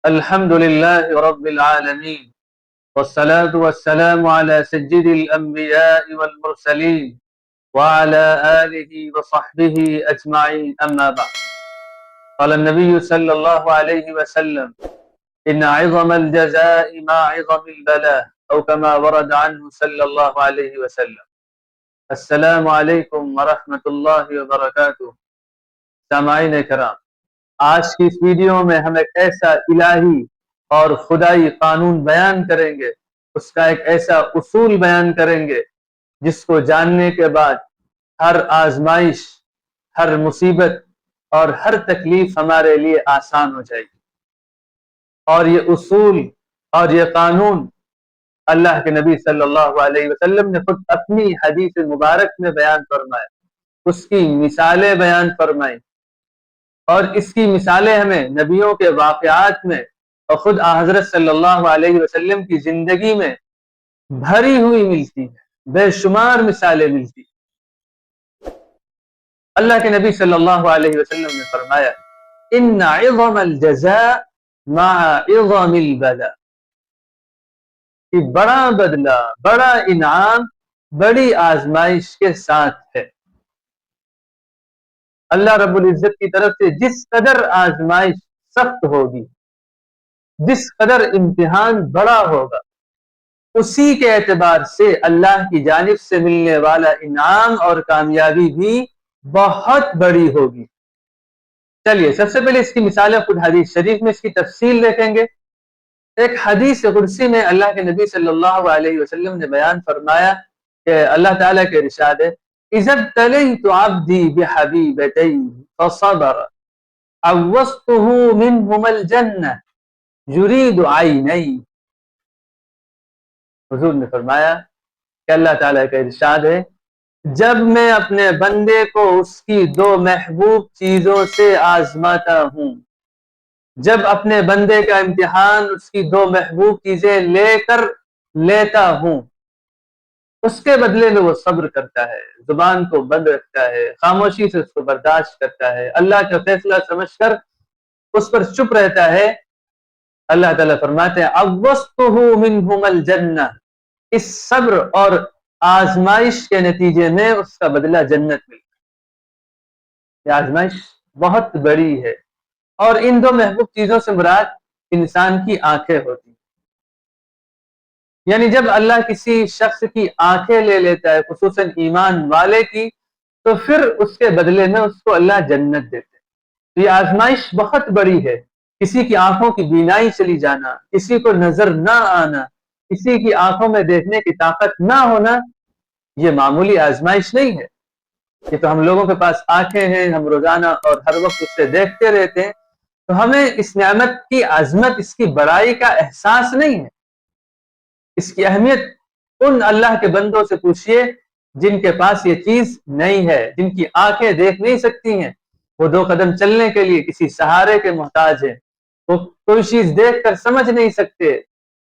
الحمد لله رب العالمين والصلاة والسلام على سيد الأنبياء والمرسلين وعلى آله وصحبه أجمعين أما بعد. قال النبي صلى الله عليه وسلم إن عظم الجزاء مع عظم البلاء أو كما ورد عنه صلى الله عليه وسلم. السلام علیکم ورحمۃ اللہ وبرکاتہ. سامعین کرام، آج کی اس ویڈیو میں ہم ایک ایسا الہی اور خدائی قانون بیان کریں گے، اس کا ایک ایسا اصول بیان کریں گے جس کو جاننے کے بعد ہر آزمائش، ہر مصیبت اور ہر تکلیف ہمارے لیے آسان ہو جائے گی. اور یہ اصول اور یہ قانون اللہ کے نبی صلی اللہ علیہ وسلم نے خود اپنی حدیث مبارک میں بیان فرمایا، اس کی مثالیں بیان فرمائی، اور اس کی مثالیں ہمیں نبیوں کے واقعات میں اور خود حضرت صلی اللہ علیہ وسلم کی زندگی میں بھری ہوئی ملتی ہے، بے شمار مثالیں ملتی. اللہ کے نبی صلی اللہ علیہ وسلم نے فرمایا ان عظم الجزاء مع عظم البلاء، کہ بڑا بدلہ، بڑا انعام بڑی آزمائش کے ساتھ ہے. اللہ رب العزت کی طرف سے جس قدر آزمائش سخت ہوگی، جس قدر امتحان بڑا ہوگا، اسی کے اعتبار سے اللہ کی جانب سے ملنے والا انعام اور کامیابی بھی بہت بڑی ہوگی. چلیے سب سے پہلے اس کی مثالیں خود حدیث شریف میں اس کی تفصیل دیکھیں گے. ایک حدیث قدسی میں اللہ کے نبی صلی اللہ علیہ وسلم نے بیان فرمایا کہ اللہ تعالیٰ کے ارشاد ہے اذا ابتلیت عبدی بحبیبتین فصبر عوضته منهما الجنہ یرید عینین. حضور نے فرمایا کہ اللہ تعالیٰ کا ارشاد ہے جب میں اپنے بندے کو اس کی دو محبوب چیزوں سے آزماتا ہوں، جب اپنے بندے کا امتحان اس کی دو محبوب چیزیں لے کر لیتا ہوں، اس کے بدلے میں وہ صبر کرتا ہے، زبان کو بند رکھتا ہے، خاموشی سے اس کو برداشت کرتا ہے، اللہ کا فیصلہ سمجھ کر اس پر چپ رہتا ہے، اللہ تعالیٰ فرماتے ہیں عوضتہ منہم الجنہ، اس صبر اور آزمائش کے نتیجے میں اس کا بدلہ جنت ملتا ہے. یہ آزمائش بہت بڑی ہے، اور ان دو محبوب چیزوں سے مراد انسان کی آنکھیں ہوتی ہیں. یعنی جب اللہ کسی شخص کی آنکھیں لے لیتا ہے، خصوصاً ایمان والے کی، تو پھر اس کے بدلے میں اس کو اللہ جنت دیتے ہیں. تو یہ آزمائش بہت بڑی ہے. کسی کی آنکھوں کی بینائی چلی جانا، کسی کو نظر نہ آنا، کسی کی آنکھوں میں دیکھنے کی طاقت نہ ہونا، یہ معمولی آزمائش نہیں ہے. یہ تو ہم لوگوں کے پاس آنکھیں ہیں، ہم روزانہ اور ہر وقت اس سے دیکھتے رہتے ہیں، تو ہمیں اس نعمت کی عظمت، اس کی بڑائی کا احساس نہیں ہے. اس کی اہمیت ان اللہ کے بندوں سے پوچھئے جن کے پاس یہ چیز نہیں ہے، جن کی آنکھیں دیکھ نہیں سکتی ہیں، وہ دو قدم چلنے کے لیے کسی سہارے کے محتاج ہیں، وہ کوئی چیز دیکھ کر سمجھ نہیں سکتے،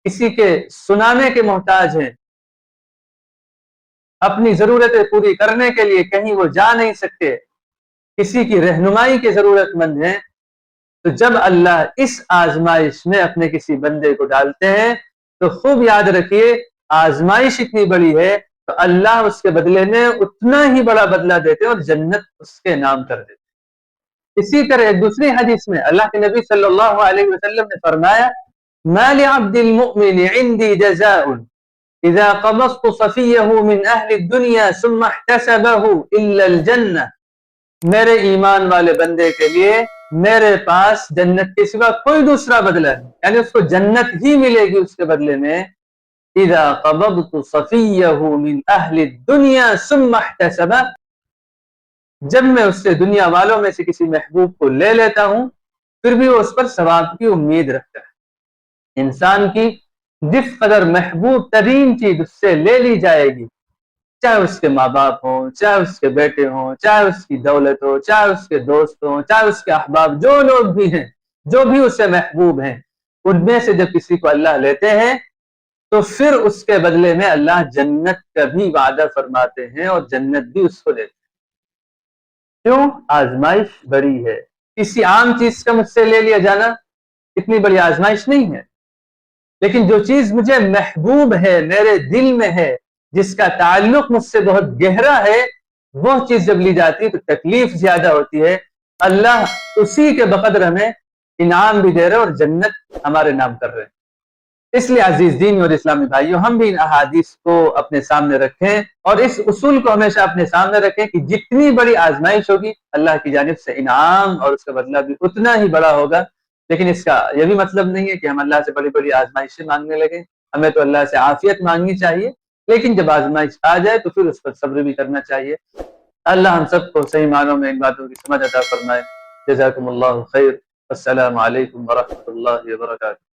کسی کے سنانے کے محتاج ہیں، اپنی ضرورتیں پوری کرنے کے لیے کہیں وہ جا نہیں سکتے، کسی کی رہنمائی کے ضرورت مند ہیں. تو جب اللہ اس آزمائش میں اپنے کسی بندے کو ڈالتے ہیں تو خوب یاد رکھیے آزمائش اتنی بڑی ہے تو اللہ اس کے بدلے میں اتنا ہی بڑا بدلہ دیتے اور جنت اس کے نام کر دیتے. اسی طرح ایک دوسری حدیث میں اللہ کے نبی صلی اللہ علیہ وسلم نے فرمایا ما لعبد المؤمن عندي جزاء اذا قبضت صفيه من اهل الدنيا ثم احتسبه الا الجنہ. میرے ایمان والے بندے کے لیے میرے پاس جنت کے سوا کوئی دوسرا بدلہ نہیں، یعنی اس کو جنت ہی ملے گی اس کے بدلے میں. اذا قبضت صفيه من اهل الدنيا ثم احتسبه، جب میں اس سے دنیا والوں میں سے کسی محبوب کو لے لیتا ہوں پھر بھی وہ اس پر ثواب کی امید رکھتا ہے. انسان کی جس قدر محبوب ترین چیز اس سے لے لی جائے گی، چاہے اس کے ماں باپ ہوں، چاہے اس کے بیٹے ہوں، چاہے اس کی دولت ہو، چاہے اس کے دوست ہوں، چاہے اس کے احباب، جو لوگ بھی ہیں، جو بھی اسے محبوب ہیں، ان میں سے جب کسی کو اللہ لیتے ہیں تو پھر اس کے بدلے میں اللہ جنت کا بھی وعدہ فرماتے ہیں اور جنت بھی اس کو دیتے ہیں. کیوں؟ آزمائش بڑی ہے. کسی عام چیز کا مجھ سے لے لیا جانا اتنی بڑی آزمائش نہیں ہے، لیکن جو چیز مجھے محبوب ہے، میرے دل میں ہے، جس کا تعلق مجھ سے بہت گہرا ہے، وہ چیز جب لی جاتی ہے تو تکلیف زیادہ ہوتی ہے۔ اللہ اسی کے بقدر ہمیں انعام بھی دے رہے اور جنت ہمارے نام کر رہے ہیں۔ اس لیے عزیز دین اور اسلامی بھائیوں، ہم بھی ان احادیث کو اپنے سامنے رکھیں اور اس اصول کو ہمیشہ اپنے سامنے رکھیں کہ جتنی بڑی آزمائش ہوگی اللہ کی جانب سے انعام اور اس کا بدلہ بھی اتنا ہی بڑا ہوگا۔ لیکن اس کا یہ بھی مطلب نہیں ہے کہ ہم اللہ سے بڑی بڑی آزمائشیں مانگنے لگیں، ہمیں تو اللہ سے عافیت مانگنی چاہیے، لیکن جب آزمائش آ جائے تو پھر اس پر صبر بھی کرنا چاہیے۔ اللہ ہم سب کو صحیح معنوں میں ان باتوں کی سمجھ عطا فرمائے۔ جزاکم اللہ خیر، السلام علیکم ورحمۃ اللہ وبرکاتہ۔